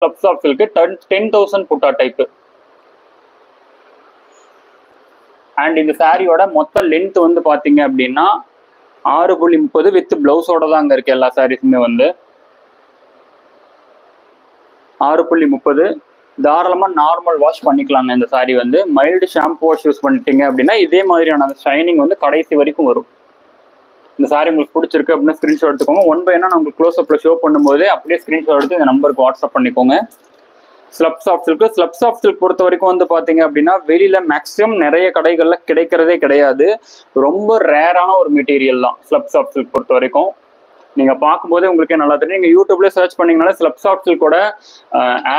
ஃப்ளப்ஸ் of silk 10,000 புட்டா type. And இந்த சாரியோட மொத்த லென்த் வந்து பாத்தீங்க அப்படின்னா 6.30 வித் பிளவுஸோட தான் அங்க இருக்கு. எல்லா சாரீஸுமே வந்து 6.30. தாராளமா நார்மல் வாஷ் பண்ணிக்கலாங்க. இந்த சாரி வந்து மைல்டு ஷாம்பு வாஷ் யூஸ் பண்ணிட்டீங்க அப்படின்னா இதே மாதிரியான அந்த ஷைனிங் வந்து கடைசி வரைக்கும் வரும். இந்த சாரி உங்களுக்கு பிடிச்சிருக்கு அப்படின்னா ஸ்கிரீன்ஷாட் எடுத்துக்கோங்க. ஒன் பை நான் உங்களுக்கு க்ளோஸ் அப்ல ஷோ பண்ணும்போது அப்படியே ஸ்கிரீன்ஷாட் எடுத்து இந்த நம்பருக்கு வாட்ஸ்அப் பண்ணிக்கோங்க. ஸ்லப்ஸ் ஆஃப் சில்க் பொறுத்த வரைக்கும் வந்து பாத்தீங்க அப்படின்னா வெளியில மேக்ஸிமம் நிறைய கடைகள்ல கிடைக்கிறதே கிடையாது. ரொம்ப ரேரான ஒரு மெட்டீரியல் தான் ஸ்லப்ஸ் ஆஃப் சில்க் பொறுத்த வரைக்கும். நீங்க பார்க்கும்போதே உங்களுக்கே நல்லா தெரியும். நீங்க யூடியூப்ல சர்ச் பண்ணீங்கனால ஸ்லப்ஸ் ஆஃப் சில்கோட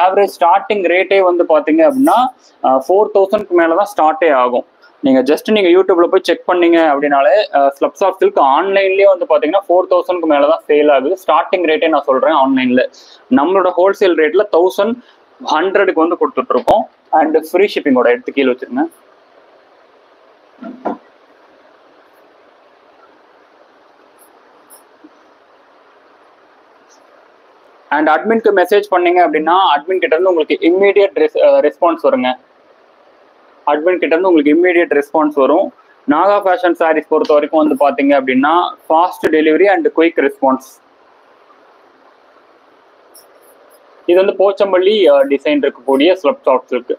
ஆவரேஜ் ஸ்டார்டிங் ரேட்டே வந்து பாத்தீங்க அப்படின்னா 4,000க்கு மேலதான் ஸ்டார்டே ஆகும். நீங்க ஜஸ்ட் நீங்க யூடியூப்ல போய் செக் பண்ணீங்க அப்படின்னாலே ஸ்லப்ஸ் ஆஃப் சில்க் ஆன்லைன்லயே வந்து பாத்தீங்கன்னா 4,000க்கு மேலதான் சேல் ஆகுது. ஸ்டார்டிங் ரேட்டே நான் சொல்றேன் ஆன்லைன்ல. நம்மளோட ஹோல்சேல் ரேட்ல 1,100க்கு வந்து கொடுத்துட்டு இருக்கோம். அண்ட் ஃப்ரீ ஷிப்பிங்கோட எடுத்து கீழே வச்சிருங்க. அண்ட் அட்மின்க்கு மெசேஜ் பண்ணீங்க அப்படின்னா அட்மின் கிட்ட இருந்து உங்களுக்கு இம்மீடியட் ரெஸ்பான்ஸ் வருங்க. அட்மின் கிட்ட இருந்து உங்களுக்கு இம்மீடியட் ரெஸ்பான்ஸ் வரும். நாகா ஃபேஷன் சாரீஸ் பொறுத்த வரைக்கும் வந்து பாத்தீங்க அப்படின்னா fast delivery and quick response. இது வந்து போச்சம்பள்ளி டிசைன் இருக்கக்கூடிய ஸ்லப்ஸ் ஆஃப் சில்க்.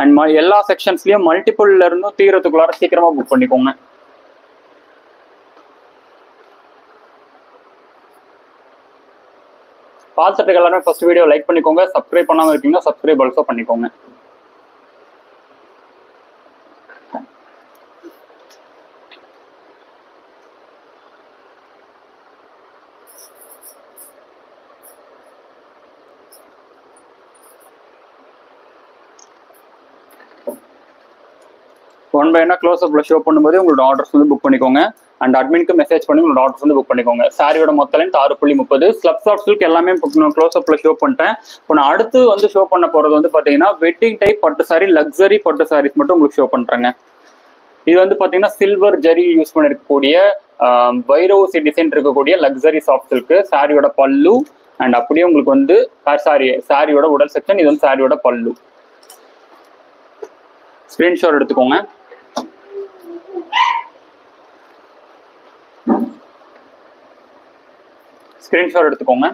அண்ட் எல்லா செக்ஷன்ஸ்லயும் மல்டிபிள்ல இருந்தும் தீரத்துக்குள்ளார சீக்கிரமா புக் பண்ணிக்கோங்க. பார்த்துட்டு எல்லாருமே ஃபர்ஸ்ட் வீடியோ லைக் பண்ணிக்கோங்க. சப்ஸ்கிரைப் பண்ணாம இருக்கீங்கன்னா சப்ஸ்கிரைப் ஆல்சோ பண்ணிக்கோங்க. ஒன் பை க்ளோஸ் அப்ல ஷோ பண்ணும்போது உங்களோட ஆர்டர்ஸ் வந்து புக் பண்ணிக்கோங்க. அண்ட் அட்மினுக்கு மெசேஜ் பண்ணி உங்களோட ஆர்டர்ஸ் வந்து புக் பண்ணிக்கோங்க. சாரியோட மொத்த லென்த் 6.30. ஸ்லப்ஸ் ஆஃப் சில்க் எல்லாமே க்ளோஸ் அப்ல ஷோ பண்ணிட்டேன். இப்போ நான் அடுத்து வந்து ஷோ பண்ண போறது வந்து பாத்தீங்கன்னா வெட்டிங் டைப் பட்டு சாரி, லக்ஸரி பட்டு சாரீஸ் மட்டும் உங்களுக்கு ஷோ பண்றேங்க. இது வந்து பாத்தீங்கன்னா சில்வர் ஜரி யூஸ் பண்ணிருக்கக்கூடிய வைரோசி டிசைன் இருக்கக்கூடிய லக்ஸரி சாஃப்ட் சில்க். சாரியோட பல்லு அண்ட் அப்படியே உங்களுக்கு வந்து சாரியோட உடல் செக்ஷன். இது வந்து சாரியோட பல்லு. ஸ்கிரீன்ஷாட் எடுத்துக்கோங்க. ஸ்கிரீன்ஷாட் எடுத்துக்கோங்க.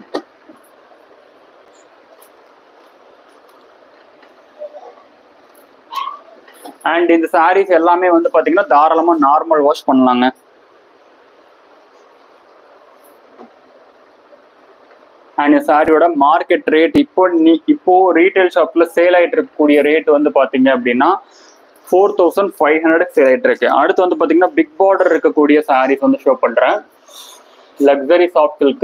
அண்ட் இந்த சாரீஸ் எல்லாமே வந்து பாத்தீங்கன்னா தாராளமா நார்மல் வாஷ் பண்ணலாங்க. அண்ட் சாரியோட மார்க்கெட் ரேட் இப்போ ரீட்டைல் ஷாப்ல சேல் ஆயிட்டு இருக்கக்கூடிய ரேட் வந்து பாத்தீங்க அப்படின்னா 4,500 சேல் ஆயிட்டு இருக்கு. அடுத்து வந்து பாத்தீங்கன்னா பிக் பார்டர் இருக்கக்கூடிய சாரீஸ் வந்து ஷோ பண்றேன். Luxury soft silk.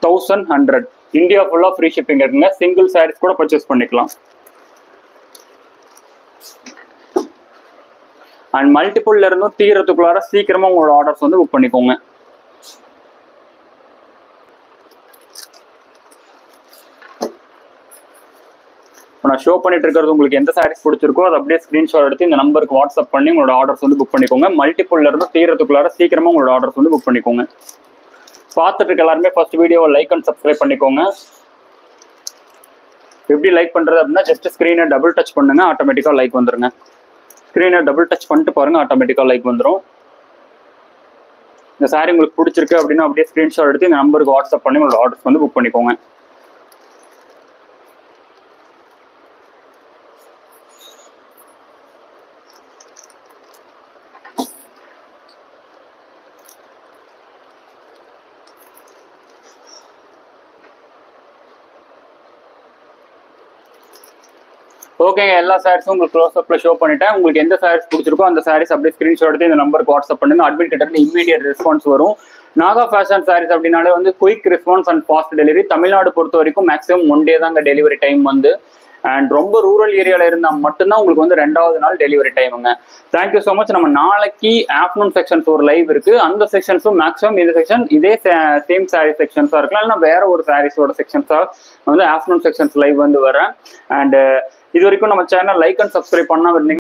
$1,100. இந்தியா ஃபுல்லா ஃப்ரீ ஷிப்பிங் இருக்குங்க. சிங்கிள் சாரீஸ் கூட பர்ச்சேஸ் பண்ணிக்கலாம். அண்ட் மல்டிபிள்ல இருந்தும் தீரத்துக்குள்ளார சீக்கிரமா உங்களோட ஆர்டர்ஸ் வந்து புக் பண்ணிக்கோங்க. நான் ஷோ பண்ணிட்டு இருக்கிறது உங்களுக்கு எந்த சாரீஸ் பிடிச்சிருக்கோ அதை அப்படியே ஸ்கிரீன்ஷாட் எடுத்து இந்த நம்பருக்கு வாட்ஸ்அப் பண்ணி உங்களோட ஆர்டர்ஸ் வந்து புக் பண்ணிக்கோங்க. மல்டிபிள்ல இருந்து தீரத்துக்குள்ளார சீக்கிரமா உங்களோட ஆர்டர்ஸ் வந்து புக் பண்ணிக்கோங்க. பார்த்துட்டு இருக்க எல்லாருமே ஃபர்ஸ்ட் வீடியோவை லைக் அண்ட் சப்ஸ்கிரைப் பண்ணிக்கோங்க. எப்படி லைக் பண்றது அப்படின்னா ஜஸ்ட் ஸ்கிரீனை டபுள் டச் பண்ணுங்க, ஆட்டோமேட்டிக்கா லைக் வந்துருங்க. ஸ்கிரீனை டபுள் டச் பண்ணிட்டு பாருங்க, ஆட்டோமேட்டிக்கா லைக் வந்துடும். இந்த சாரி உங்களுக்கு பிடிச்சிருக்கு அப்படின்னா அப்படியே ஸ்கிரீன்ஷாட் எடுத்து இந்த நம்பருக்கு வாட்ஸ்அப் பண்ணி உங்களோட ஆர்டர்ஸ் வந்து புக் பண்ணிக்கோங்க. ஓகேங்க, எல்லா சாரீஸும் உங்களுக்கு க்ளோஸ் அப்ல ஷோ பண்ணிட்டேன். உங்களுக்கு எந்த சாரீஸ் பிடிச்சிருக்கோ அந்த சாரீஸ் அப்படியே ஸ்கிரீன்ஷாட் எடுத்து இந்த நம்பருக்கு வாட்ஸ்அப் பண்ணுங்க. அட்மிட் கிட்ட இருந்து இமீடியட் ரெஸ்பான்ஸ் வரும். நாகா ஃபேஷன் சாரீஸ் அப்படின்னாலே வந்து quick response and fast delivery. Tamil Nadu பொறுத்த வரைக்கும் மேக்ஸிமம் 1 day தாங்க டெலிவரி டைம் வந்து. அண்ட் ரொம்ப ரூரல் ஏரியால இருந்தால் மட்டும்தான் உங்களுக்கு வந்து 2வது நாள் டெலிவரி டைமுங்க. Thank you so much. நம்ம நாளைக்கு ஆஃப்டர்நூன் செக்ஷன்ஸ் ஒரு லைவ் இருக்கு. அந்த செக்ஷன்ஸும் மேக்ஸிமம் இந்த செக்ஷன் இதே சேம் சாரீ செக்ஷன்ஸா இருக்கலாம், இல்லைன்னா வேற ஒரு சாரீஸோட செக்ஷன்ஸா வந்து ஆஃப்டர்நூன் செக்ஷன்ஸ் லைவ் வந்து வரேன். அண்ட் இது வரைக்கும் நம்ம சேனல் லைக் அண்ட் சப்ஸ்கிரைப் பண்ணாம இருந்தீங்க